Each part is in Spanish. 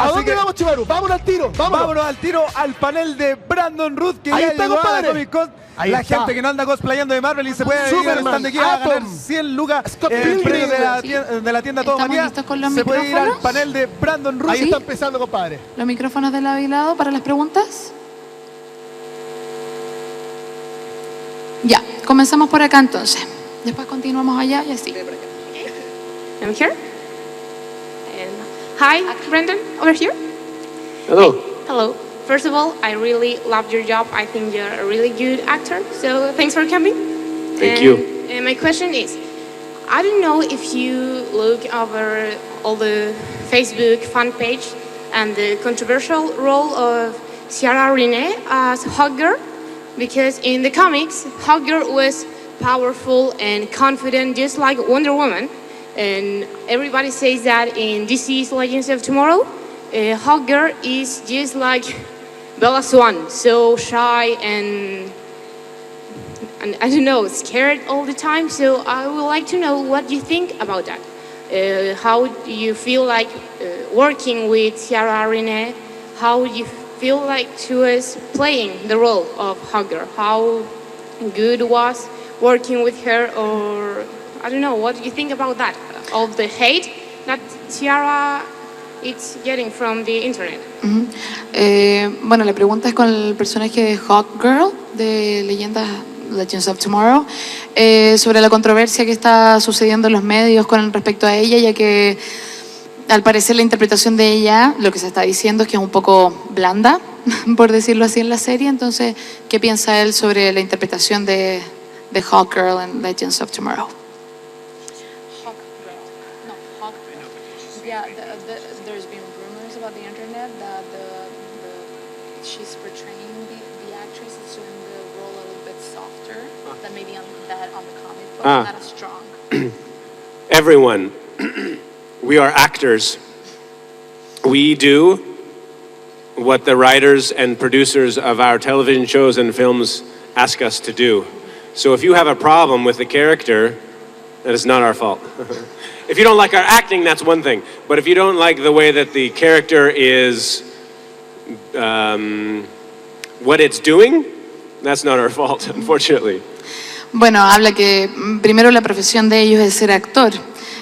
¿A dónde vamos, Chimaru? Vámonos al tiro. Vámonos al tiro al panel de Brandon Routh, que ahí ya está, llegó compadre. a la Comic-Con. La gente que no anda cosplayando de Marvel y se puede ir al stand de aquí a ganar 100 lucas en premios de la tienda Todo Manía. Se puede ir al panel de Brandon Routh. Ahí está empezando, compadre. Los micrófonos de lado y lado para las preguntas. Ya, comenzamos por acá entonces. Después continuamos allá y así. I'm here. And hi, Brandon, over here. Hello. Hello. First of all, I really love your job. I think you're a really good actor. So thanks for coming. Thank you. And my question is, I don't know if you look over all the Facebook fan page and the controversial role of Ciara Renee as Hawkgirl, because in the comics, Hawkgirl was powerful and confident, just like Wonder Woman. And everybody says that in DC's Legends of Tomorrow, Hawkgirl is just like Bella Swan, so shy and I don't know, scared all the time. So I would like to know what you think about that. How do you feel like working with Ciara Renee? How do you feel like she was playing the role of Hawkgirl? How good was working with her, or I don't know, what do you think about that? Of the hate that Ciara is getting from the internet? Bueno, la pregunta es con el personaje de Hawkgirl de Legends of Tomorrow, sobre la controversia que está sucediendo en los medios con respecto a ella, ya que al parecer la interpretación de ella, lo que se está diciendo es que es un poco blanda, por decirlo así, en la serie. Entonces, ¿qué piensa él sobre la interpretación de Hawkgirl en Legends of Tomorrow? Yeah, there's been rumors about the internet that she's portraying the actress is doing the role a little bit softer than maybe on the comic book, not as strong. Everyone, we are actors. We do what the writers and producers of our television shows and films ask us to do. So if you have a problem with the character, that is not our fault. If you don't like our acting, that's one thing. But if you don't like the way that the character is, what it's doing, that's not our fault, unfortunately. Bueno, habla que primero la profesión de ellos es ser actor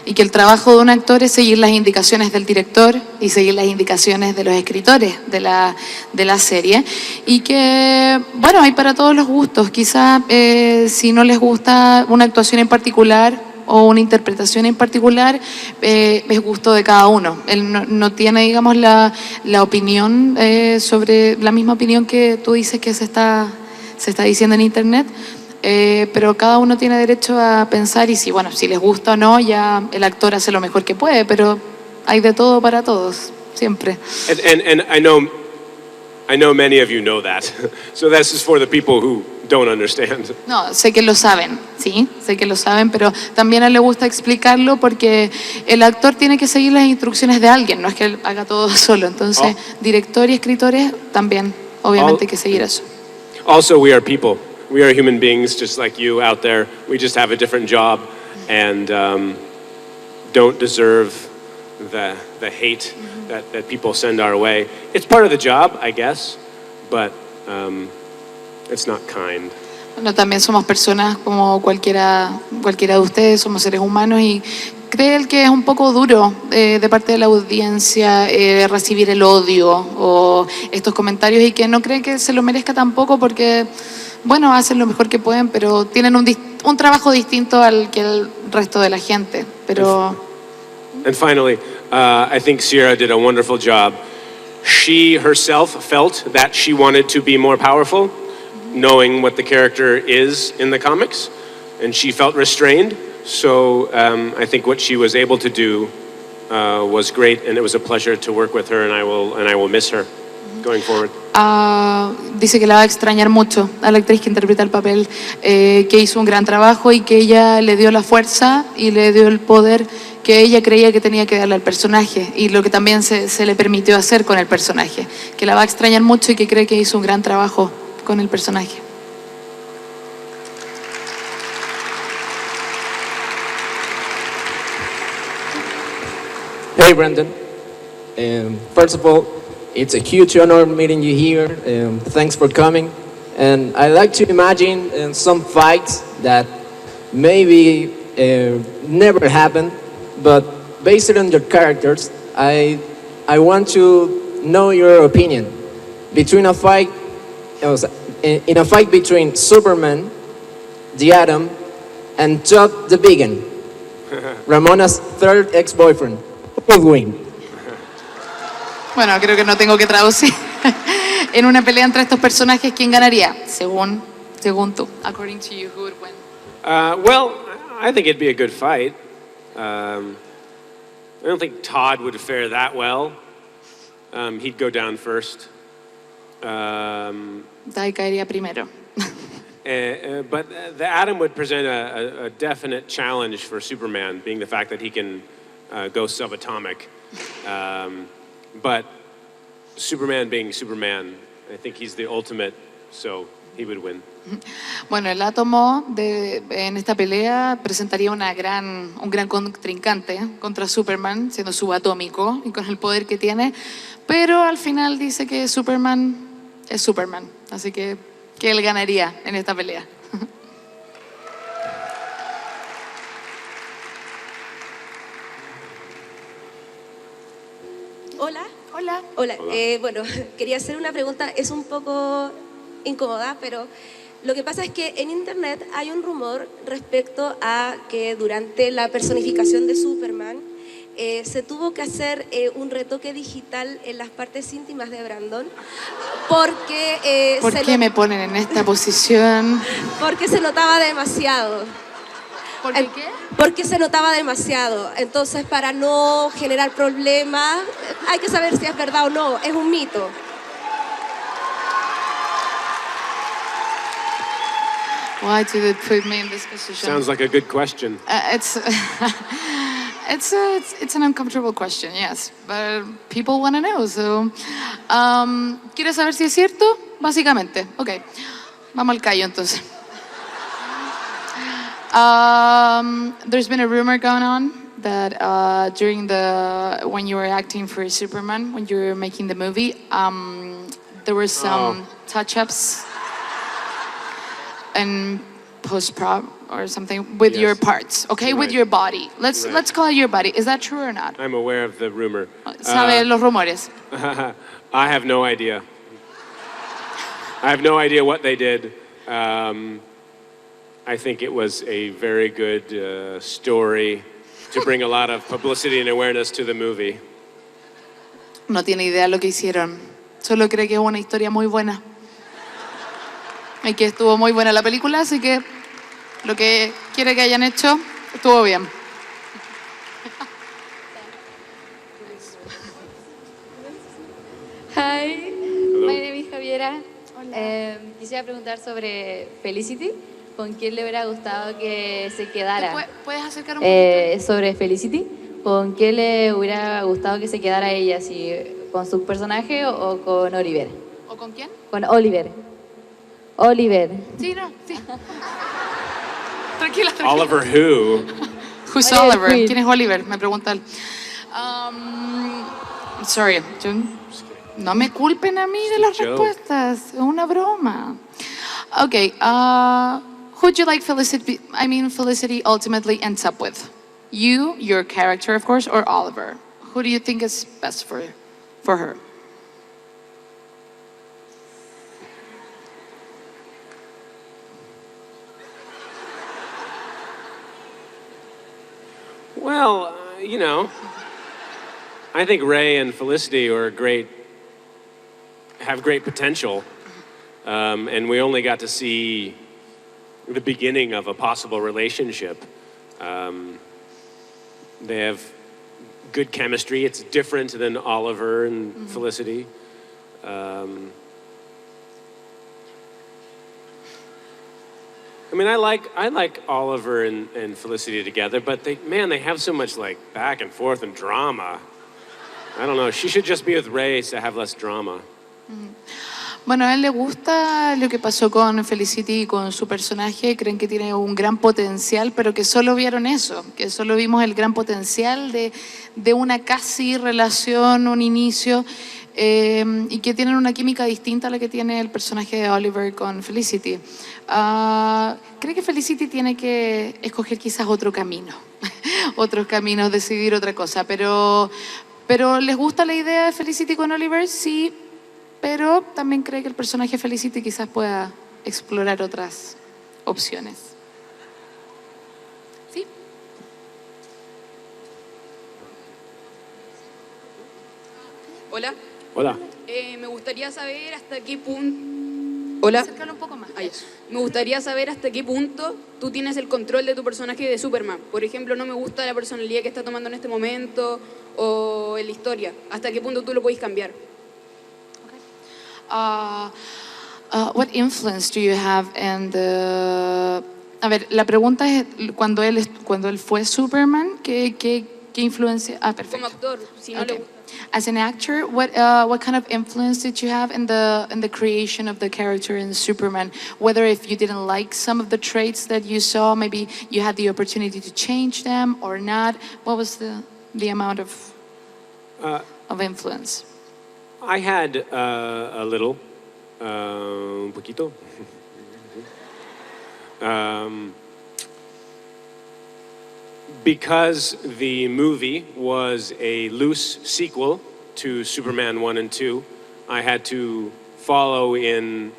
y que el trabajo de un actor es seguir las indicaciones del director y seguir las indicaciones de los escritores de la serie, y que, bueno, hay para todos los gustos. Quizá si no les gusta una actuación en particular o una interpretación en particular, es gusto de cada uno. Él no tiene, digamos, la opinión sobre la misma opinión que tú dices que se está diciendo en internet, pero cada uno tiene derecho a pensar, y si les gusta o no, ya el actor hace lo mejor que puede, pero hay de todo para todos, siempre. And I know many of you know that. So this is for the people who don't understand. No, sé que lo saben, sí, sé que lo saben, pero también a él le gusta explicarlo porque el actor tiene que seguir las instrucciones de alguien, no es que él haga todo solo. Entonces, director y escritores también, obviamente, hay que seguir eso. Also, we are people. We are human beings just like you out there. We just have a different job and don't deserve the hate that people send our way. It's part of the job, I guess, but it's not kind. Bueno, también somos personas como cualquiera de ustedes, somos seres humanos, y cree él que es un poco duro de parte de la audiencia recibir el odio o estos comentarios, y que no cree que se lo merezca tampoco porque, bueno, hacen lo mejor que pueden, pero tienen un trabajo distinto al que el resto de la gente. Pero... And finally, I think Ciara did a wonderful job. She herself felt that she wanted to be more powerful, knowing what the character is in the comics, and she felt restrained. So I think what she was able to do was great, and it was a pleasure to work with her, and I will miss her going forward. Dice que la va a extrañar mucho a la actriz que interpreta el papel, que hizo un gran trabajo y que ella le dio la fuerza y le dio el poder que ella creía que tenía que darle al personaje, y lo que también se le permitió hacer con el personaje, que la va a extrañar mucho y que cree que hizo un gran trabajo con el personaje. Hey Brandon, First of all, it's a huge honor meeting you here. Thanks for coming. And I like to imagine some fights that maybe never happened, but based on your characters, I want to know your opinion between a fight, in a fight between Superman, the Atom, and Todd the Vegan, Ramona's third ex-boyfriend. Who will win? Bueno, creo que no tengo que traducir. En una pelea entre estos personajes, ¿quién ganaría? Según tú. According to you, who would win? Well, I think it'd be a good fight. I don't think Todd would fare that well. He'd go down first. Dai caería primero. But the Atom would present a definite challenge for Superman, being the fact that he can go subatomic. But Superman being Superman, I think he's the ultimate, so he would win. Bueno, el átomo en esta pelea presentaría un gran contrincante contra Superman, siendo subatómico y con el poder que tiene, pero al final dice que Superman es Superman, así que él ganaría en esta pelea. Hola. Hola. Hola. Bueno, quería hacer una pregunta, es un poco incómoda, pero lo que pasa es que en internet hay un rumor respecto a que durante la personificación de Superman se tuvo que hacer un retoque digital en las partes íntimas de Brandon porque... ¿Por qué me ponen en esta posición? Porque se notaba demasiado. ¿Por qué? Porque se notaba demasiado. Entonces, para no generar problemas, hay que saber si es verdad o no. Es un mito. Why did it put me in this position? Sounds like a good question. It's an uncomfortable question, yes, but people want to know, so... ¿Quieres saber si es cierto? Básicamente. Ok, vamos al callo entonces. There's been a rumor going on that when you were acting for Superman, when you were making the movie, there were some touch-ups and post-prop or something with your parts, okay, with your body. Let's call it your body. Is that true or not? I'm aware of the rumor. ¿Sabe los rumores? I have no idea. I have no idea what they did. I think it was a very good story to bring a lot of publicity and awareness to the movie. No tiene idea lo que hicieron. Solo cree que es una historia muy buena. Y que estuvo muy buena la película, así que lo que quiere que hayan hecho estuvo bien. Hi, Hello. my name is Javiera. Quisiera preguntar sobre Felicity. ¿Con quién le hubiera gustado que se quedara? ¿Puedes acercar un poquito? Sobre Felicity, ¿con quién le hubiera gustado que se quedara ella? Si ¿con su personaje o con Oliver? ¿O con quién? Con Oliver. Oliver. Sí, no, sí. Tranquila. Oliver who? Who's Oliver Oliver? Queen. ¿Quién es Oliver? Me pregunta él. Sorry, no me culpen a mí de las respuestas. Es una broma. Okay, who'd you like Felicity ultimately ends up with? You, your character, of course, or Oliver? Who do you think is best for her? Well, I think Ray and Felicity have great potential. And we only got to see the beginning of a possible relationship. They have good chemistry. It's different than Oliver and Felicity. I like Oliver and Felicity together, but they have so much back and forth and drama. I don't know. She should just be with Ray to have less drama. Bueno, a él le gusta lo que pasó con Felicity y con su personaje. Creen que tiene un gran potencial, pero que solo vieron eso, que solo vimos el gran potencial de una casi relación, un inicio, y que tienen una química distinta a la que tiene el personaje de Oliver con Felicity. Creo que Felicity tiene que escoger quizás otro camino, otros caminos, decidir otra cosa, pero ¿les gusta la idea de Felicity con Oliver? Sí, pero también cree que el personaje Felicity quizás pueda explorar otras opciones. ¿Sí? Hola. Hola. Me gustaría saber hasta qué punto... Hola. Acércalo un poco más. Me gustaría saber hasta qué punto tú tienes el control de tu personaje de Superman. Por ejemplo, no me gusta la personalidad que está tomando en este momento o en la historia. ¿Hasta qué punto tú lo puedes cambiar? What influence do you have in the... A ver, la pregunta es, cuando él fue Superman, ¿qué influencia? Perfecto. Como actor, si no le gusta. As an actor, what kind of influence did you have in the creation of the character in Superman? Whether if you didn't like some of the traits that you saw, maybe you had the opportunity to change them or not. What was the amount of influence? I had a little, un poquito. Because the movie was a loose sequel to Superman 1 and 2, I had to follow in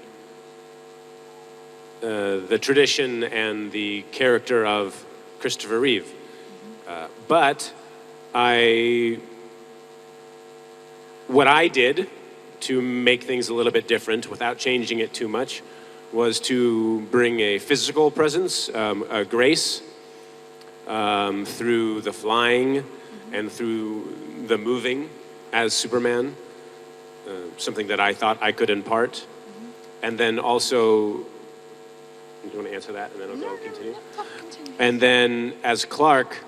the tradition and the character of Christopher Reeve. But what I did to make things a little bit different without changing it too much was to bring a physical presence, a grace, through the flying and through the moving as Superman, something that I thought I could impart. And then also, do you want to answer that and then I'll continue? And then as Clark,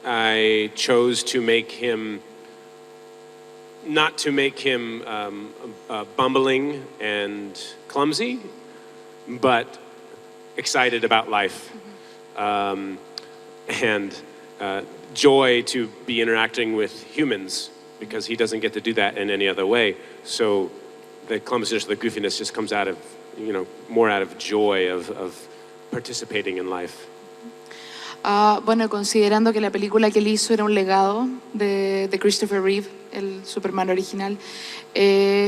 I chose to make him, not to make him bumbling and clumsy, but excited about life. And joy to be interacting with humans, because he doesn't get to do that in any other way. So the clumsiness, the goofiness just comes out of, more out of joy of participating in life. Bueno, considerando que la película que él hizo era un legado de Christopher Reeve, el Superman original,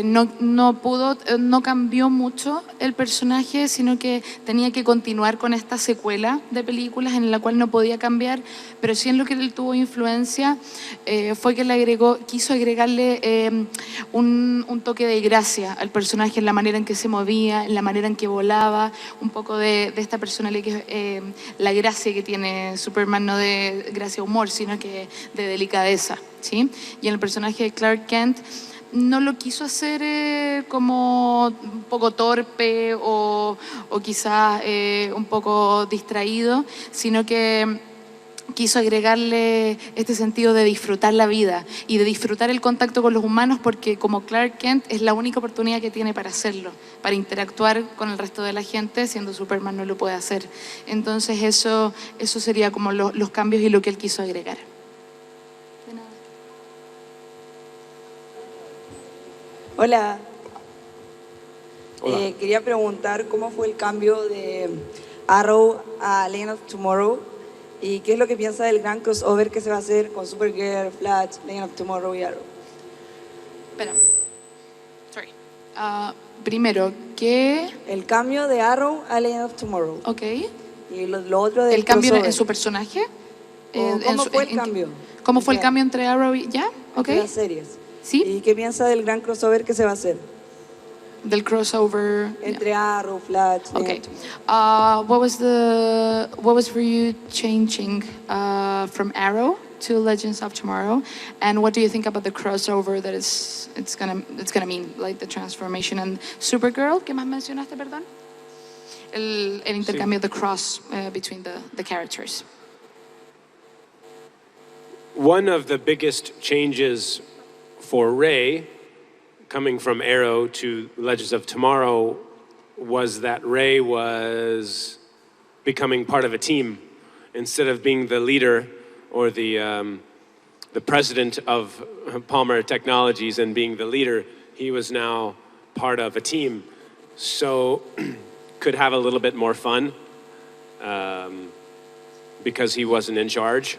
no cambió mucho el personaje, sino que tenía que continuar con esta secuela de películas en la cual no podía cambiar, pero sí en lo que él tuvo influencia fue que quiso agregarle un toque de gracia al personaje, en la manera en que se movía, en la manera en que volaba, un poco de esta personalidad que es la gracia que tiene Superman, no de gracia humor, sino que de delicadeza, ¿sí? Y en el personaje de Clark Kent no lo quiso hacer como un poco torpe o quizás un poco distraído, sino que quiso agregarle este sentido de disfrutar la vida y de disfrutar el contacto con los humanos, porque como Clark Kent es la única oportunidad que tiene para hacerlo, para interactuar con el resto de la gente, siendo Superman no lo puede hacer. Entonces eso sería como los cambios y lo que él quiso agregar. Hola. Quería preguntar cómo fue el cambio de Arrow a Legend of Tomorrow y qué es lo que piensa del gran crossover que se va a hacer con Supergirl, Flash, Legend of Tomorrow y Arrow. Espera. Sorry. Primero, ¿qué? El cambio de Arrow a Legend of Tomorrow. Ok. Y lo otro del ¿El cambio crossover. en su personaje? ¿Cómo fue el cambio? ¿Cómo fue el cambio entre Arrow y... ¿Ya? Ok. Las series. ¿Sí? ¿Y qué piensa del gran crossover que se va a hacer? Del crossover entre Arrow, Flash. Okay. What was for you changing from Arrow to Legends of Tomorrow, and what do you think about the crossover that it's gonna mean, like the transformation and Supergirl? ¿Qué más mencionaste, perdón? El intercambio, the cross between the characters. One of the biggest changes for Ray coming from Arrow to Legends of Tomorrow was that Ray was becoming part of a team. Instead of being the leader or the president of Palmer Technologies and being the leader, he was now part of a team. So could have a little bit more fun because he wasn't in charge.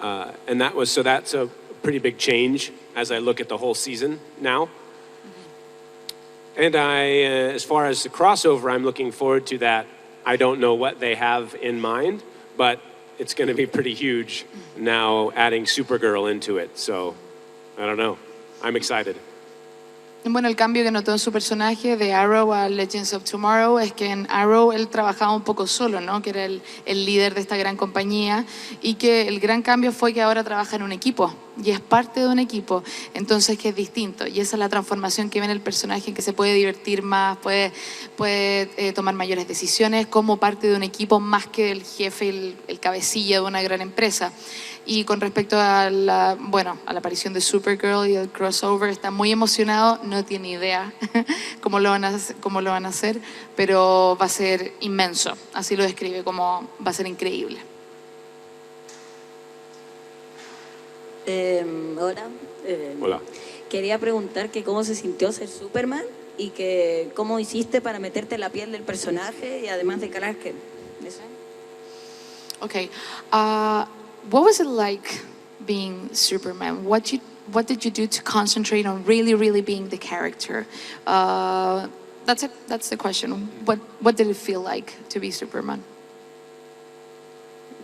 And that's a pretty big change as I look at the whole season now. And as far as the crossover, I'm looking forward to that. I don't know what they have in mind, but it's going to be pretty huge now adding Supergirl into it. So, I don't know. I'm excited. Bueno, el cambio que notó en su personaje de Arrow a Legends of Tomorrow es que en Arrow él trabajaba un poco solo, ¿no? Que era el líder de esta gran compañía, y que el gran cambio fue que ahora trabaja en un equipo y es parte de un equipo, entonces que es distinto, y esa es la transformación que ve en el personaje, en que se puede divertir más, puede tomar mayores decisiones como parte de un equipo más que el jefe, el cabecilla de una gran empresa. Y con respecto a la aparición de Supergirl y el crossover, está muy emocionado, no tiene idea cómo lo van a hacer, pero va a ser inmenso, así lo describe, como va a ser increíble. Hola. Hola. Quería preguntar que cómo se sintió ser Superman y que cómo hiciste para meterte en la piel del personaje y además de carácter. ¿Eso? Okay. What was it like being Superman? What did you do to concentrate on really being the character? That's it. That's the question. What did it feel like to be Superman?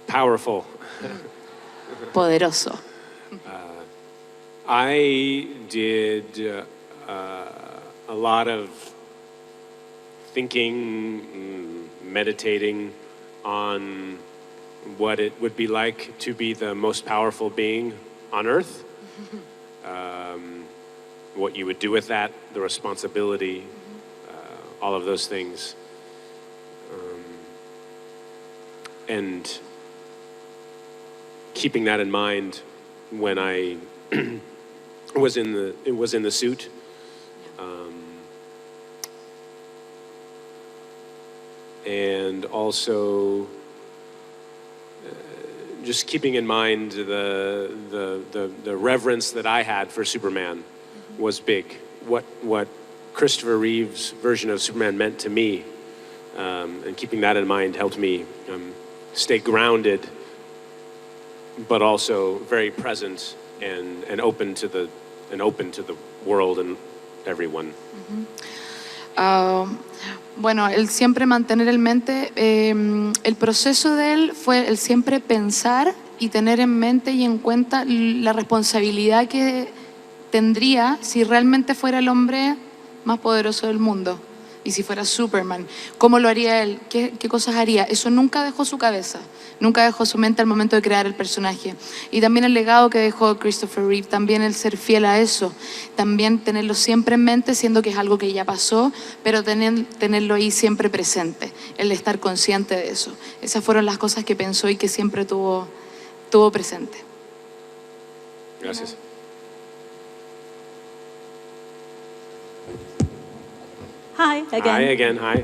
Powerful. Poderoso. I did a lot of thinking, meditating on what it would be like to be the most powerful being on Earth, what you would do with that, the responsibility, all of those things. And keeping that in mind when I was in the suit. And also just keeping in mind the reverence that I had for Superman was big. What Christopher Reeve's version of Superman meant to me, and keeping that in mind helped me stay grounded, but also very present and open to the world and everyone. Bueno, el siempre mantener en mente, el proceso de él fue el siempre pensar y tener en mente y en cuenta la responsabilidad que tendría si realmente fuera el hombre más poderoso del mundo. Y si fuera Superman, ¿cómo lo haría él? ¿Qué cosas haría? Eso nunca dejó su cabeza, nunca dejó su mente al momento de crear el personaje. Y también el legado que dejó Christopher Reeve, también el ser fiel a eso, también tenerlo siempre en mente, siendo que es algo que ya pasó, pero tenerlo ahí siempre presente, el estar consciente de eso. Esas fueron las cosas que pensó y que siempre tuvo presente. Gracias. Hi again. Hi again. Hi.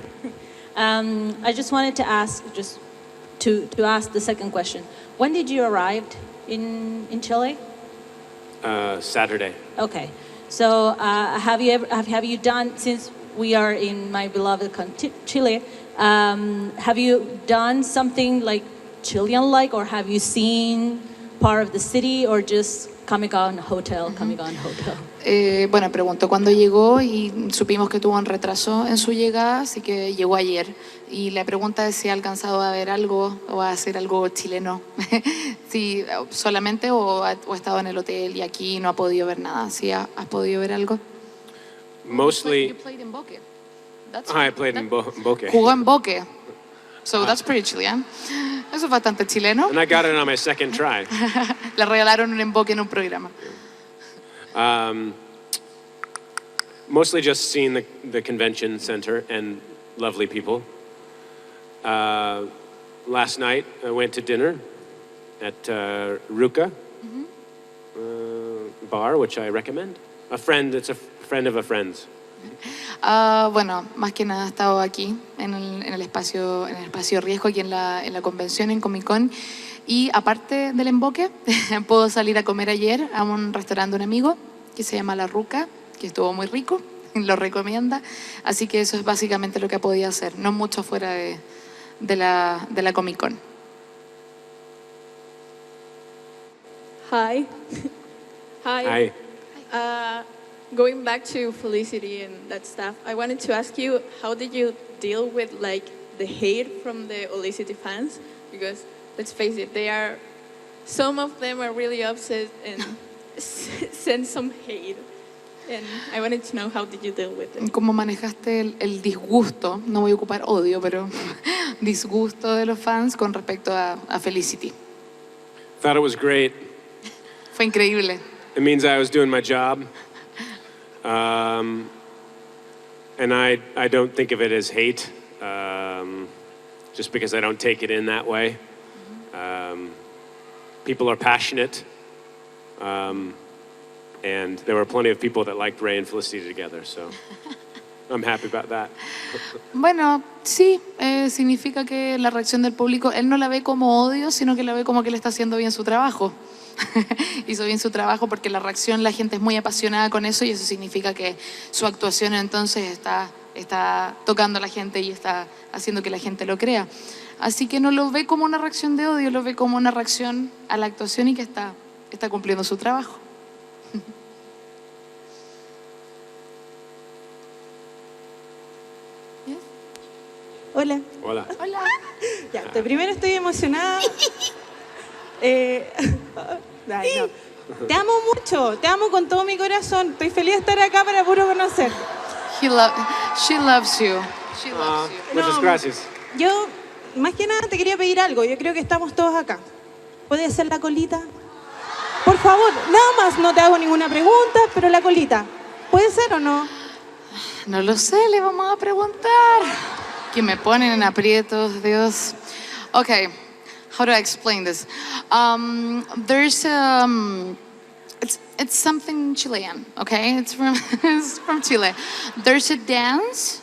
I just wanted to ask, to ask the second question. When did you arrive in Chile? Saturday. Okay. So have you done, since we are in my beloved Chile, have you done something like Chilean-like, or have you seen part of the city, or just Comic-Con Hotel? Bueno, pregunto cuándo llegó y supimos que tuvo un retraso en su llegada, así que llegó ayer. Y la pregunta es si ha alcanzado a ver algo o a hacer algo chileno. Si solamente o ha estado en el hotel y aquí no ha podido ver nada. ¿Sí has podido ver algo? Mostly. You played in Boque. I played in Boque. Jugó en Boque. So that's pretty Chilean. Eso es bastante chileno. And I got it on my second try. Le regalaron un emboque en un programa. Mostly just seeing the convention center and lovely people. Last night I went to dinner at Ruka bar, which I recommend. a friend that's a friend of a friend's. Bueno, más que nada he estado aquí en el espacio riesgo, aquí en la convención, en Comic-Con. Y aparte del emboque, puedo salir a comer ayer a un restaurante de un amigo que se llama La Ruca, que estuvo muy rico, lo recomienda. Así que eso es básicamente lo que he podido hacer, no mucho fuera de la Comic-Con. Hi. Hi. Going back to Felicity and that stuff, I wanted to ask you, how did you deal with like the hate from the Felicity fans? Because let's face it, some of them are really upset and send some hate. And I wanted to know, how did you deal with it? ¿Cómo manejaste el disgusto? No voy a ocupar odio, pero disgusto de los fans con respecto a Felicity. Thought it was great. Fue increíble. It means I was doing my job. And I don't think of it as hate, just because I don't take it in that way. People are passionate, and there were plenty of people that liked Ray and Felicity together, so I'm happy about that. Bueno, sí, significa que la reacción del público, él no la ve como odio, sino que la ve como que él está haciendo bien su trabajo. Hizo bien su trabajo porque la reacción, la gente es muy apasionada con eso y eso significa que su actuación entonces está tocando a la gente y está haciendo que la gente lo crea. Así que no lo ve como una reacción de odio, lo ve como una reacción a la actuación y que está cumpliendo su trabajo. Hola. Hola. Hola. Ya, primero estoy emocionada. Ay, no. Te amo mucho, te amo con todo mi corazón. Estoy feliz de estar acá para puro conocer. She loves you. She loves you. Muchas gracias. Yo, más que nada, te quería pedir algo. Yo creo que estamos todos acá. ¿Puedes hacer la colita? Por favor, nada más, no te hago ninguna pregunta, pero la colita. ¿Puede ser o no? No lo sé, le vamos a preguntar. Que me ponen en aprietos, Dios. Okay. How do I explain this? There's it's something Chilean, okay? It's from Chile. There's a dance.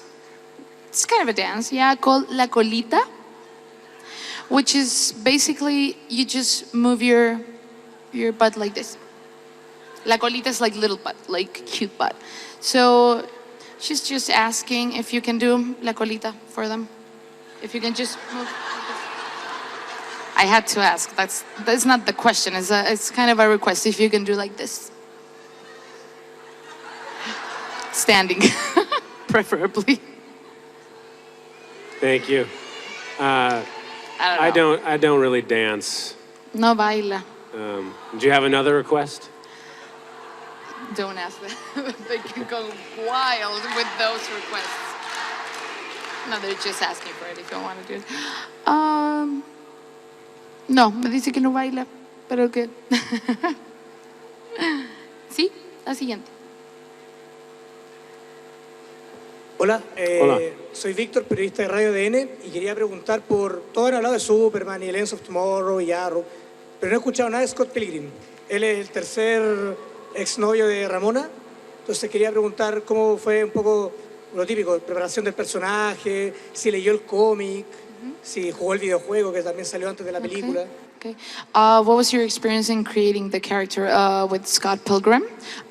It's kind of a dance, yeah, called la colita, which is basically you just move your butt like this. La colita is like little butt, like cute butt. So she's just asking if you can do la colita for them. If you can just move. I had to ask. That's not the question. It's kind of a request. If you can do like this, standing, preferably. Thank you. I don't really dance. No baila. Do you have another request? Don't ask that. They can go wild with those requests. No, they're just asking for it if you want to do it. No, me dice que no baila, pero que... Sí, la siguiente. Hola, Hola. Soy Víctor, periodista de Radio DN, y quería preguntar por... Todos han hablado de Superman y Legends of Tomorrow y Arrow, pero no he escuchado nada de Scott Pilgrim. Él es el tercer exnovio de Ramona, entonces quería preguntar cómo fue un poco lo típico, preparación del personaje, si leyó el cómic, si jugó el videojuego que también salió antes de la película. Okay. What was your experience in creating the character with Scott Pilgrim?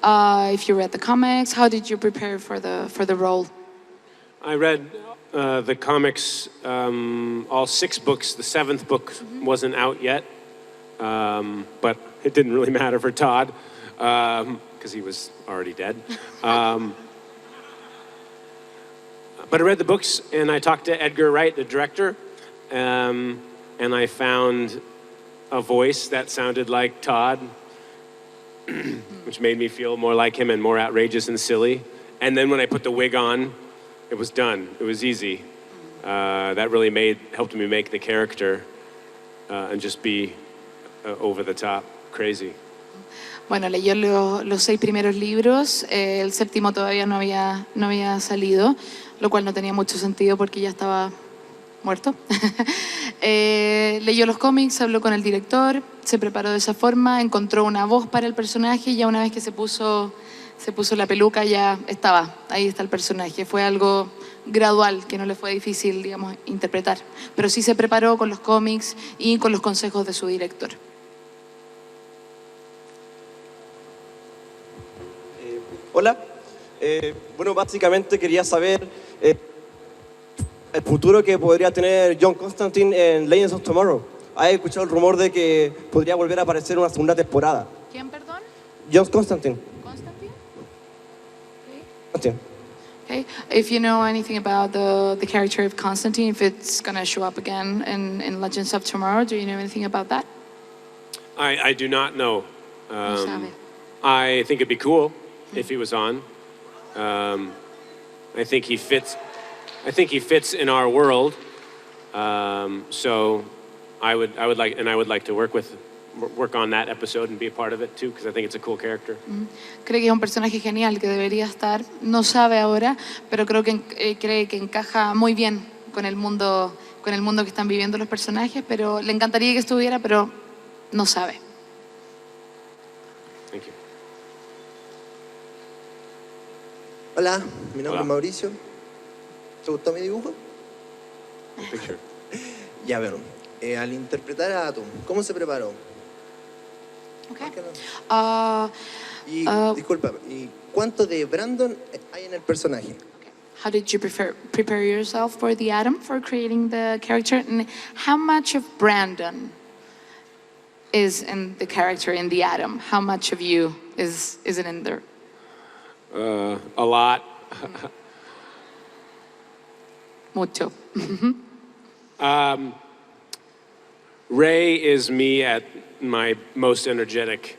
If you read the comics, how did you prepare for the role? I read the comics, all 6 books. The 7th book wasn't out yet, but it didn't really matter for Todd because he was already dead. But I read the books and I talked to Edgar Wright, the director, and I found a voice that sounded like Todd, which made me feel more like him and more outrageous and silly. And then when I put the wig on, it was done. It was easy. That really helped me make the character and just be over the top, crazy. Bueno, leyó los 6 primeros libros, el 7º todavía no había salido, lo cual no tenía mucho sentido porque ya estaba muerto. Leyó los cómics, habló con el director, se preparó de esa forma, encontró una voz para el personaje y ya una vez que se puso se puso la peluca, ya estaba, ahí está el personaje. Fue algo gradual, que no le fue difícil, digamos, interpretar. Pero sí se preparó con los cómics y con los consejos de su director. Hola. Bueno, básicamente quería saber el futuro que podría tener John Constantine en Legends of Tomorrow. He escuchado el rumor de que podría volver a aparecer en una segunda temporada. ¿Quién, perdón? John Constantine. Constantine? Constantine. Okay. If you know anything about the character of Constantine, if it's going to show up again in Legends of Tomorrow, do you know anything about that? I do not know. No sabe. I think it'd be cool if he was on. I think he fits. I think he fits in our world. So I would like to work on that episode and be a part of it too, because I think it's a cool character. Cree que es un personaje genial que debería estar. No sabe ahora, pero creo que cree que encaja muy bien con el mundo que están viviendo los personajes. Pero le encantaría que estuviera, pero no sabe. Thank you. Hola, mi nombre Hola. es Mauricio. ¿Te gustó mi dibujo? Picture. Ya, bueno, al interpretar a Atom, ¿cómo se preparó? Disculpa, ¿y cuánto de Brandon hay en el personaje? How did you prepare yourself for the Atom, for creating the character? And how much of Brandon is in the character in the Atom? How much of you is it in there? A lot. Mucho. Ray is me at my most energetic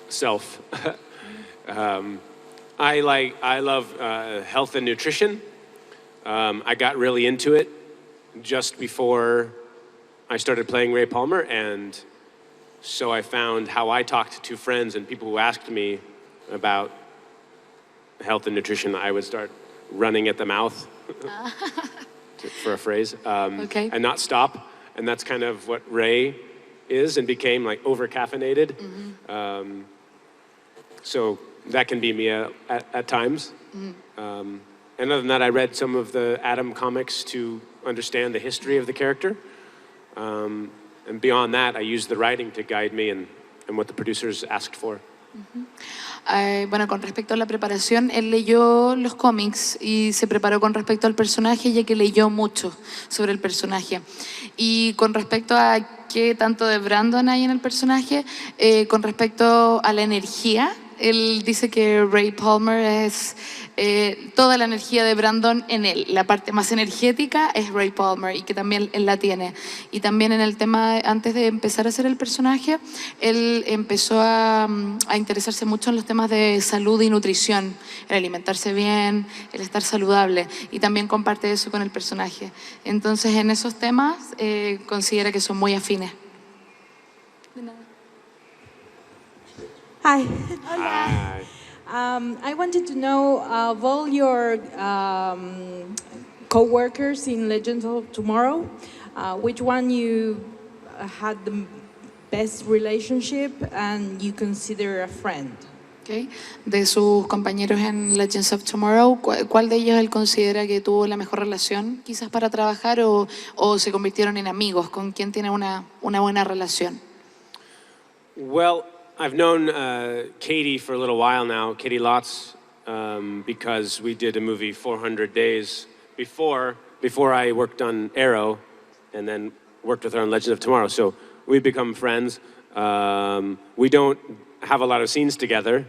self. I love health and nutrition. I got really into it just before I started playing Ray Palmer, and so I found how I talked to friends and people who asked me about health and nutrition. I would start running at the mouth for a phrase, Okay. and not stop. And that's kind of what Ray is, and became like over caffeinated. So that can be me at times. And other than that, I read some of the Atom comics to understand the history of the character. And beyond that, I used the writing to guide me and what the producers asked for. Bueno, con respecto a la preparación, él leyó los cómics y se preparó con respecto al personaje, ya que leyó mucho sobre el personaje. Y con respecto a qué tanto de Brandon hay en el personaje, con respecto a la energía, él dice que Ray Palmer es toda la energía de Brandon en él. La parte más energética es Ray Palmer, y que también él la tiene. Y también en el tema, antes de empezar a hacer el personaje, él empezó a interesarse mucho en los temas de salud y nutrición, el alimentarse bien, el estar saludable, y también comparte eso con el personaje. Entonces, en esos temas considera que son muy afines. Hi. Hi. I wanted to know, of all your co-workers in Legends of Tomorrow, which one you had the best relationship and you consider a friend? Okay. De sus compañeros en Legends of Tomorrow, ¿cuál de ellos él considera que tuvo la mejor relación, quizás para trabajar, o se convirtieron en amigos? ¿Con quién tiene una buena relación? Well, I've known Katie for a little while now, Katie Lotz, because we did a movie 400 Days before I worked on Arrow, and then worked with her on Legend of Tomorrow. So we've become friends. We don't have a lot of scenes together,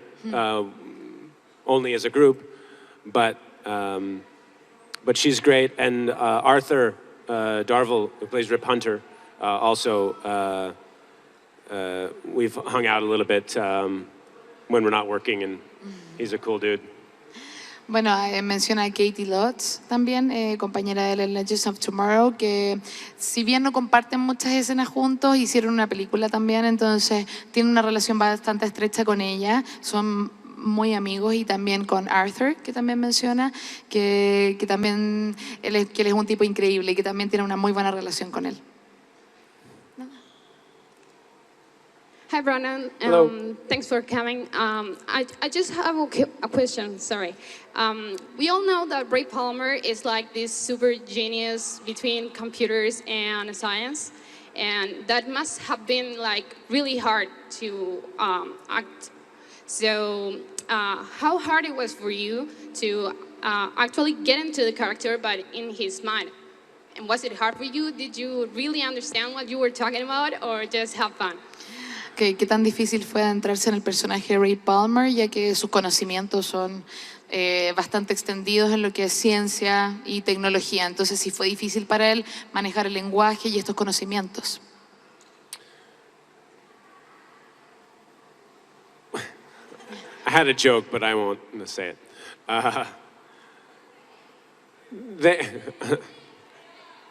only as a group, but she's great. And Arthur Darvill, who plays Rip Hunter, also. We've hung out a little bit when we're not working, and he's a cool dude. Bueno, menciona a Katie Lotz también, compañera de él en Legends of Tomorrow, que si bien no comparten muchas escenas juntos, hicieron una película también, entonces tiene una relación bastante estrecha con ella, son muy amigos. Y también con Arthur, que también menciona, que también él es un tipo increíble y que también tiene una muy buena relación con él. Hi, Brandon. Hello. Thanks for coming. I just have a question, sorry. We all know that Ray Palmer is like this super genius between computers and science, and that must have been like really hard to act. So how hard it was for you to actually get into the character, but in his mind? And was it hard for you? Did you really understand what you were talking about, or just have fun? ¿Qué tan difícil fue adentrarse en el personaje de Ray Palmer, ya que sus conocimientos son bastante extendidos en lo que es ciencia y tecnología? Entonces, sí fue difícil para él manejar el lenguaje y estos conocimientos. I had a joke, but I won't say it.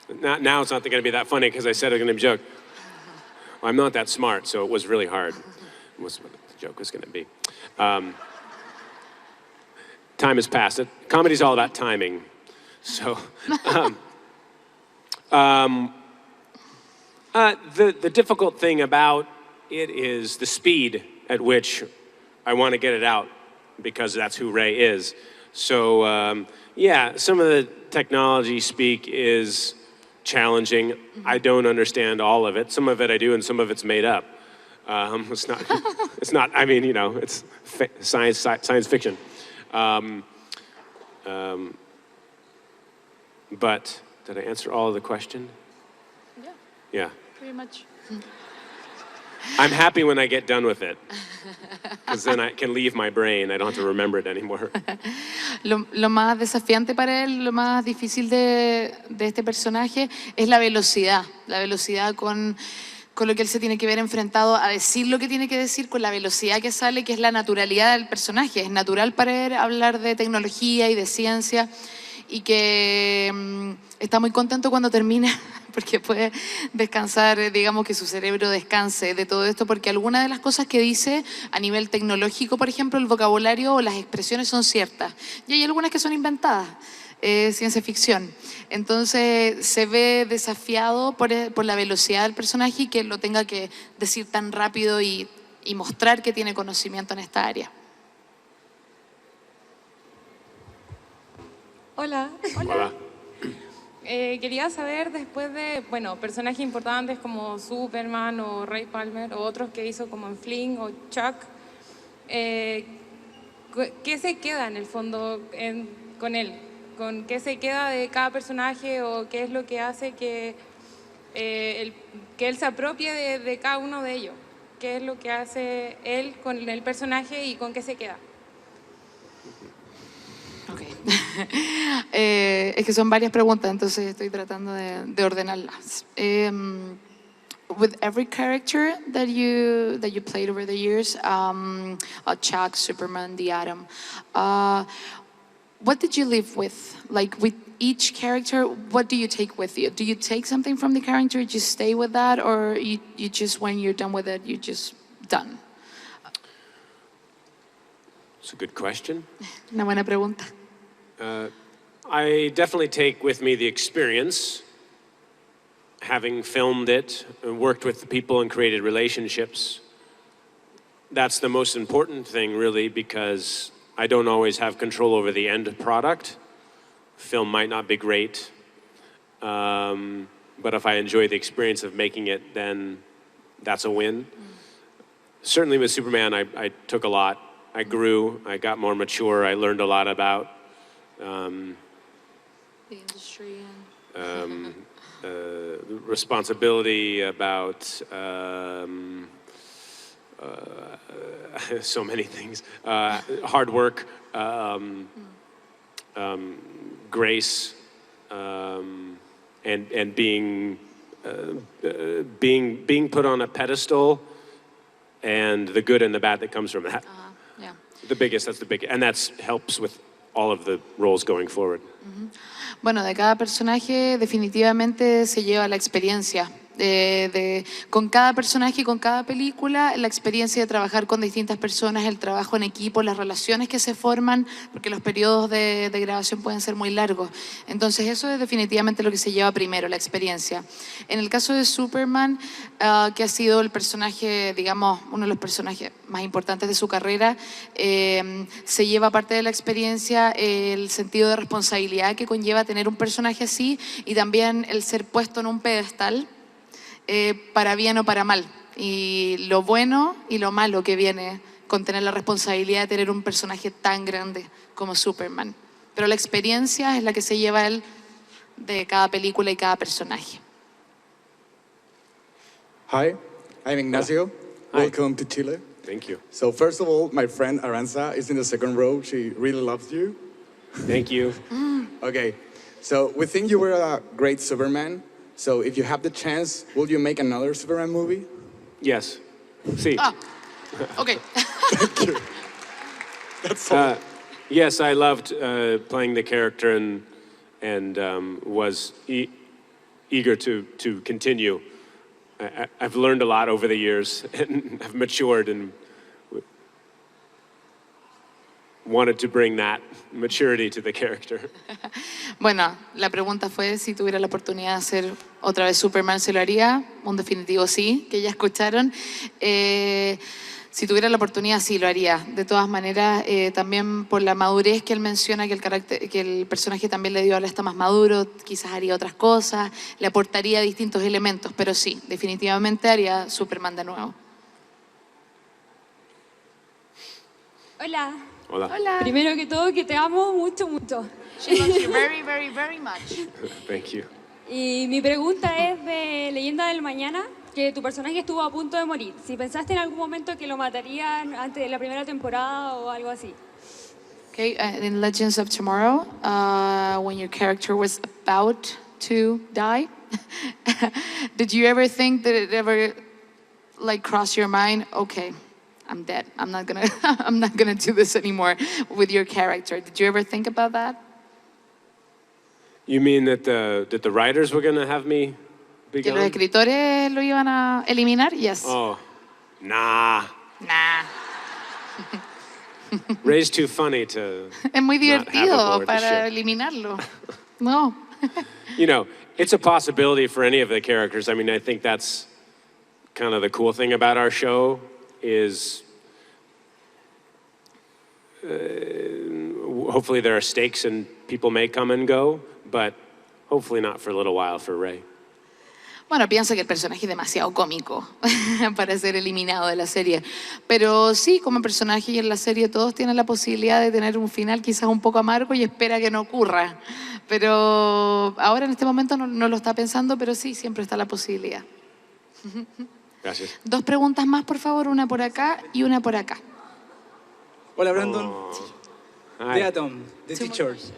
Now it's not going to be that funny because I said it was going to be a joke. Well, I'm not that smart, so it was really hard. Was what the joke was going to be. Time has passed. Comedy's all about timing. So, the difficult thing about it is the speed at which I want to get it out, because that's who Ray is. So, yeah, some of the technology speak is challenging. I don't understand all of it. Some of it I do, and some of it's made up. It's not, I mean, you know, it's science fiction. But did I answer all of the question? Yeah. Yeah. Pretty much. I'm happy when I get done with it, because then I can leave my brain. I don't have to remember it anymore. Lo más desafiante para él, lo más difícil de este personaje es la velocidad con lo que él se tiene que ver enfrentado a decir lo que tiene que decir, con la velocidad que sale, que es la naturalidad del personaje. Es natural para él hablar de tecnología y de ciencia, y que está muy contento cuando termina, porque puede descansar, digamos que su cerebro descanse de todo esto, porque algunas de las cosas que dice a nivel tecnológico, por ejemplo, el vocabulario o las expresiones son ciertas, y hay algunas que son inventadas, ciencia ficción. Entonces se ve desafiado por la velocidad del personaje, y que lo tenga que decir tan rápido y mostrar que tiene conocimiento en esta área. Hola. Hola. Quería saber, después de, bueno, personajes importantes como Superman o Ray Palmer o otros que hizo como en Fling o Chuck, ¿qué se queda en el fondo con él? ¿Con qué se queda de cada personaje, o qué es lo que hace que él se apropie de cada uno de ellos? ¿Qué es lo que hace él con el personaje y con qué se queda? Es que son varias preguntas, entonces estoy tratando de ordenarlas. With every character that you played over the years, Chuck, Superman, the Atom, what did you live with? Like with each character, what do you take with you? Do you take something from the character, you stay with that, or you just, when you're done with it, you just done? It's a good question. Una buena pregunta. I definitely take with me the experience, having filmed it, and worked with the people and created relationships. That's the most important thing, really, because I don't always have control over the end product. Film might not be great, but if I enjoy the experience of making it, then that's a win. Certainly with Superman, I took a lot. I grew, I got more mature, I learned a lot about the industry and responsibility, about so many things, hard work, grace, and being put on a pedestal, and the good and the bad that comes from that. Yeah. That's the biggest, and that helps with all of the roles going forward. Bueno, de cada personaje definitivamente se lleva la experiencia Con cada personaje y con cada película, la experiencia de trabajar con distintas personas, el trabajo en equipo, las relaciones que se forman, porque los periodos de grabación pueden ser muy largos. Entonces eso es definitivamente lo que se lleva primero, la experiencia. En el caso de Superman, que ha sido el personaje, digamos, uno de los personajes más importantes de su carrera, se lleva parte de la experiencia el sentido de responsabilidad que conlleva tener un personaje así y también el ser puesto en un pedestal, para bien o para mal, y lo bueno y lo malo que viene con tener la responsabilidad de tener un personaje tan grande como Superman. Pero la experiencia es la que se lleva él de cada película y cada personaje. Hi, I'm Ignacio. Welcome to Chile. Thank you. So first of all, my friend Aranza is in the second row. She really loves you. Thank you. Okay, so we think you were a great Superman. So if you have the chance, will you make another Superman movie? Yes. Sí. Okay. Thank you. That's all. Yes, I loved playing the character and was eager to continue. I've learned a lot over the years and have matured and wanted to bring that maturity to the character. Bueno, la pregunta fue si tuviera la oportunidad de hacer otra vez Superman, ¿se lo haría? Un definitivo sí, que ya escucharon. Si tuviera la oportunidad, sí, lo haría. De todas maneras, también por la madurez que él menciona, que el personaje también le dio, ahora está más maduro, quizás haría otras cosas, le aportaría distintos elementos, pero sí, definitivamente haría Superman de nuevo. Hola. Hola. Hola. Primero que todo, que te amo mucho, mucho. She loves you very, very, very much. Thank you. Y mi pregunta es de Leyenda del Mañana, que tu personaje estuvo a punto de morir. Si pensaste en algún momento que lo matarían antes de la primera temporada o algo así. Okay, in Legends of Tomorrow, when your character was about to die, did you ever think that it ever like crossed your mind? Okay, I'm dead. I'm not gonna do this anymore with your character. Did you ever think about that? You mean that the writers were going to have me be ¿Que los gone? escritores lo iban a eliminar? Yes. Oh, nah. Nah. Ray's too funny to. Es muy not have divertido aboard the para ship. eliminarlo. No. You know, it's a possibility for any of the characters. I mean, I think that's kind of the cool thing about our show is hopefully there are stakes and people may come and go, but hopefully not for a little while for Ray. Bueno, pienso que el personaje es demasiado cómico para ser eliminado de la serie. Pero sí, como personaje y en la serie todos tienen la posibilidad de tener un final quizás un poco amargo y espera que no ocurra. Pero ahora en este momento no lo está pensando, pero sí, siempre está la posibilidad. Gracias. 2 preguntas más, por favor, una por acá y una por acá. Hola, Brandon. Hi. The Atom, the teachers.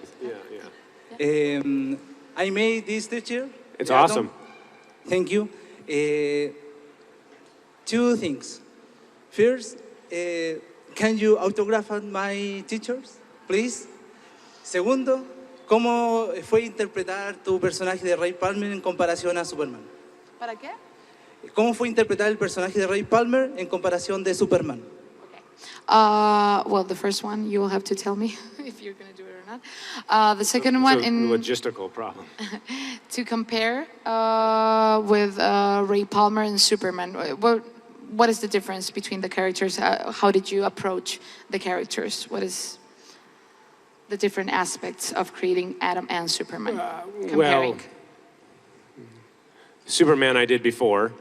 I made this teacher. It's The Atom. awesome. Thank you. 2 things. First, can you autograph my teachers, please? Segundo, ¿cómo fue interpretar tu personaje de Ray Palmer en comparación a Superman? ¿Para qué? ¿Cómo fue interpretar el personaje de Ray Palmer en comparación de Superman? Well, the first one, you will have to tell me if you're going to do it or not. The second one, It's a logistical problem. to compare with Ray Palmer and Superman, what is the difference between the characters? How did you approach the characters? What is the different aspects of creating Adam and Superman? Well, Superman I did before,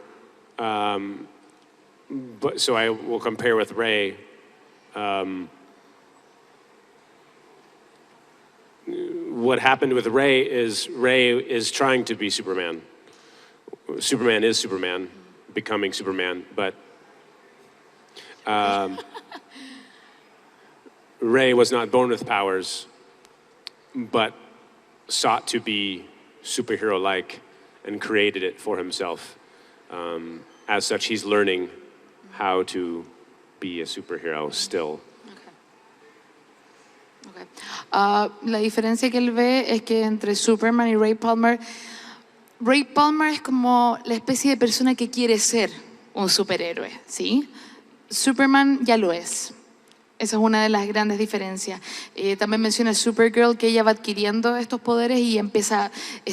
but so I will compare with Ray. What happened with Ray is trying to be Superman. Superman is Superman, becoming Superman, but Ray was not born with powers, but sought to be superhero-like and created it for himself. As such, he's learning how to be a superhero still. La diferencia que él ve es que entre Superman y Ray Palmer, Ray Palmer es como la especie de persona que quiere ser un superhéroe, ¿sí? Superman ya lo es. Esa es una de las grandes diferencias. También menciona Supergirl, que ella va adquiriendo estos poderes y está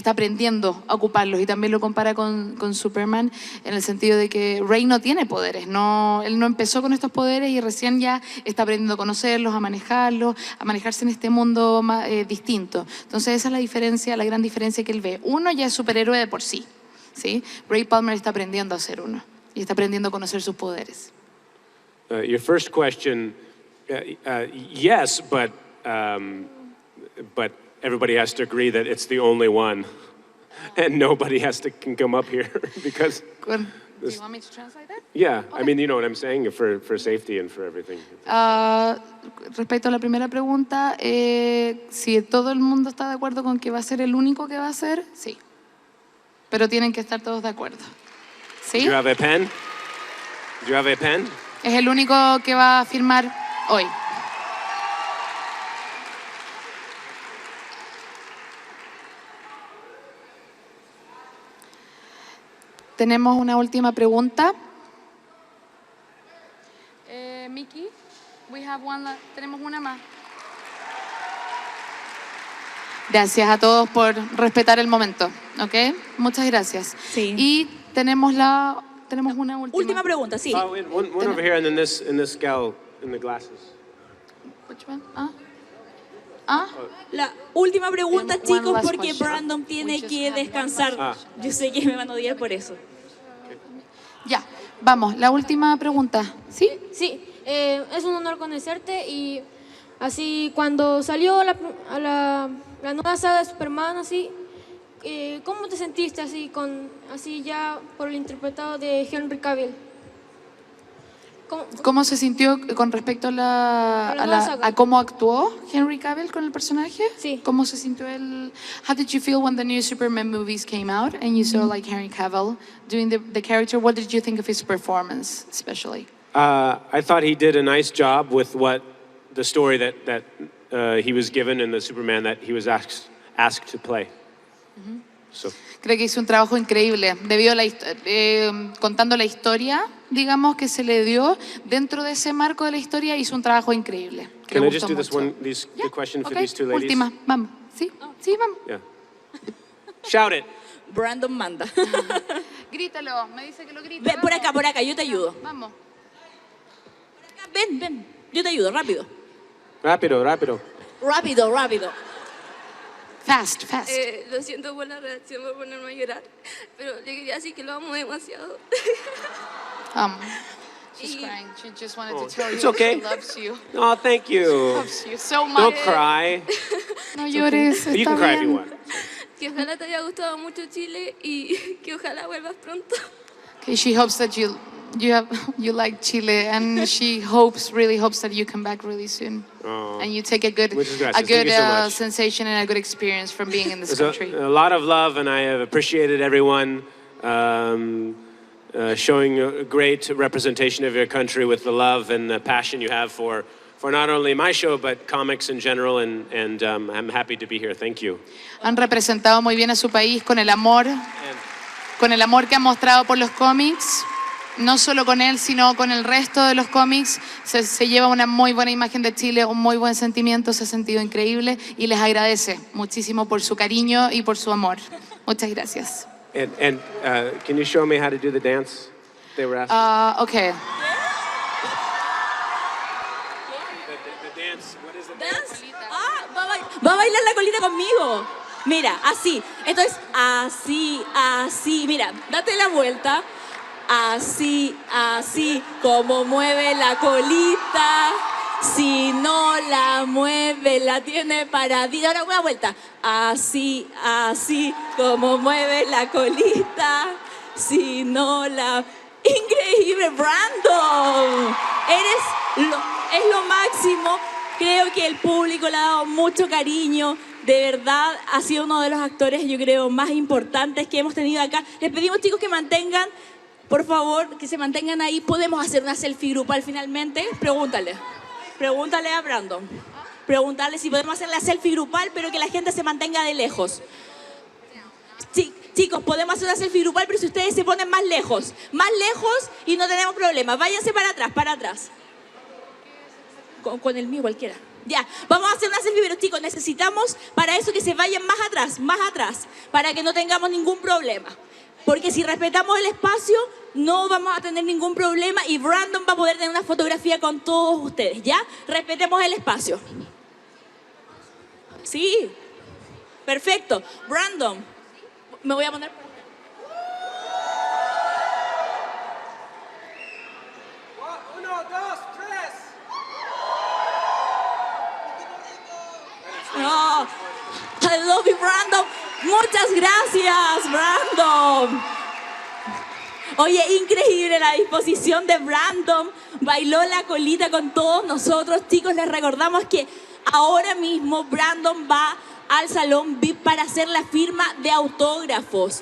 aprendiendo a ocuparlos. Y también lo compara con Superman en el sentido de que Ray no tiene poderes. Él no empezó con estos poderes y recién ya está aprendiendo a conocerlos, a manejarlos, a manejarse en este mundo distinto. Entonces esa es la diferencia, la gran diferencia que él ve. Uno ya es superhéroe de por sí, ¿sí? Ray Palmer está aprendiendo a ser uno y está aprendiendo a conocer sus poderes. Your first question, yes, but everybody has to agree that it's the only one, and nobody can come up here because. Do you want me to translate that? Yeah, okay. I mean, you know what I'm saying, for safety and for everything. Respecto a la primera pregunta, si todo el mundo está de acuerdo con que va a ser el único que va a ser, sí. Pero tienen que estar todos de acuerdo. ¿Sí? Do you have a pen? Do you have a pen? Es el único que va a firmar hoy. Tenemos una última pregunta. Miki, tenemos una más. Gracias a todos por respetar el momento, ¿ok? Muchas gracias. Sí. Y tenemos una última pregunta, sí. One over here, and then this gal in the glasses. Which one? La última pregunta, One chicos, last porque question. Brandon tiene que descansar. Yo sé que me van a odiar por eso. Ya, vamos, la última pregunta. ¿Sí? Sí, es un honor conocerte y así cuando salió la nueva saga de Superman, así, ¿cómo te sentiste así ya por el interpretado de Henry Cavill? ¿Cómo se sintió con respecto a cómo actuó Henry Cavill con el personaje? Sí. ¿Cómo se sintió él? How did you feel when the new Superman movies came out and you saw like Henry Cavill doing the character? What did you think of his performance, especially? I thought he did a nice job with the story that he was given in the Superman that he was asked to play. So. Creo que hizo un trabajo increíble, contando la historia, digamos, que se le dio dentro de ese marco de la historia, hizo un trabajo increíble. Can I just do the question for these two ladies? Última, vamos. ¿Sí? Sí, vamos. Yeah. Shout it. Brandon manda. Grítalo, me dice que lo grite. Ven, por acá, yo te ayudo. Vamos. Ven, yo te ayudo, rápido. Rápido. Rápido. Fast. Lo siento por la reacción, por ponerme a llorar, pero le quería decir que lo amo demasiado. She's crying. She just wanted to tell It's you okay. she loves you. Oh, thank you. She loves you so much. Don't cry. No llores, You can está cry if you bien. want. Que ojalá te haya gustado mucho Chile y que ojalá vuelvas pronto. Okay, she hopes that you like Chile, and she really hopes that you come back really soon, and you take a good Thank you so much. sensation and a good experience from being in this country. A lot of love, and I have appreciated everyone showing a great representation of your country with the love and the passion you have for not only my show, but comics in general, and I'm happy to be here. Thank you. Han representado muy bien a su país con el amor que han mostrado por los cómics. No solo con él, sino con el resto de los cómics, se lleva una muy buena imagen de Chile, un muy buen sentimiento, se ha sentido increíble y les agradece muchísimo por su cariño y por su amor. Muchas gracias. And can you show me how to do the dance they were asking? Okay. The dance, what is the dance? Va a bailar la colita conmigo. Mira, así. Esto es así. Mira, date la vuelta. Así, como mueve la colita. Si no la mueve, la tiene paradita. Ahora una vuelta. Así, como mueve la colita. Si no la... ¡Increíble, Brandon! Es lo máximo. Creo que el público le ha dado mucho cariño. De verdad, ha sido uno de los actores, yo creo, más importantes que hemos tenido acá. Les pedimos, chicos, que mantengan... Por favor, que se mantengan ahí. ¿Podemos hacer una selfie grupal finalmente? Pregúntale a Brandon. Preguntarle si podemos hacer la selfie grupal, pero que la gente se mantenga de lejos. Sí, Chicos, podemos hacer una selfie grupal, pero si ustedes se ponen más lejos y no tenemos problema. Váyanse para atrás. Con el mío cualquiera. Ya, vamos a hacer una selfie, pero chicos, necesitamos para eso que se vayan más atrás, para que no tengamos ningún problema. Porque si respetamos el espacio, no vamos a tener ningún problema y Brandon va a poder tener una fotografía con todos ustedes, ¿ya? Respetemos el espacio. Sí, perfecto. Brandon, me voy a poner... 1, 2, 3. No, I love you, Brandon. Muchas gracias, Brandon. Oye, increíble la disposición de Brandon. Bailó la colita con todos nosotros. Chicos, les recordamos que ahora mismo Brandon va al salón VIP para hacer la firma de autógrafos.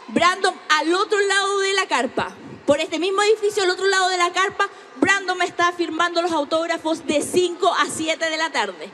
Brandon, al otro lado de la carpa, por este mismo edificio, al otro lado de la carpa, Brandon me está firmando los autógrafos de 5 a 7 de la tarde.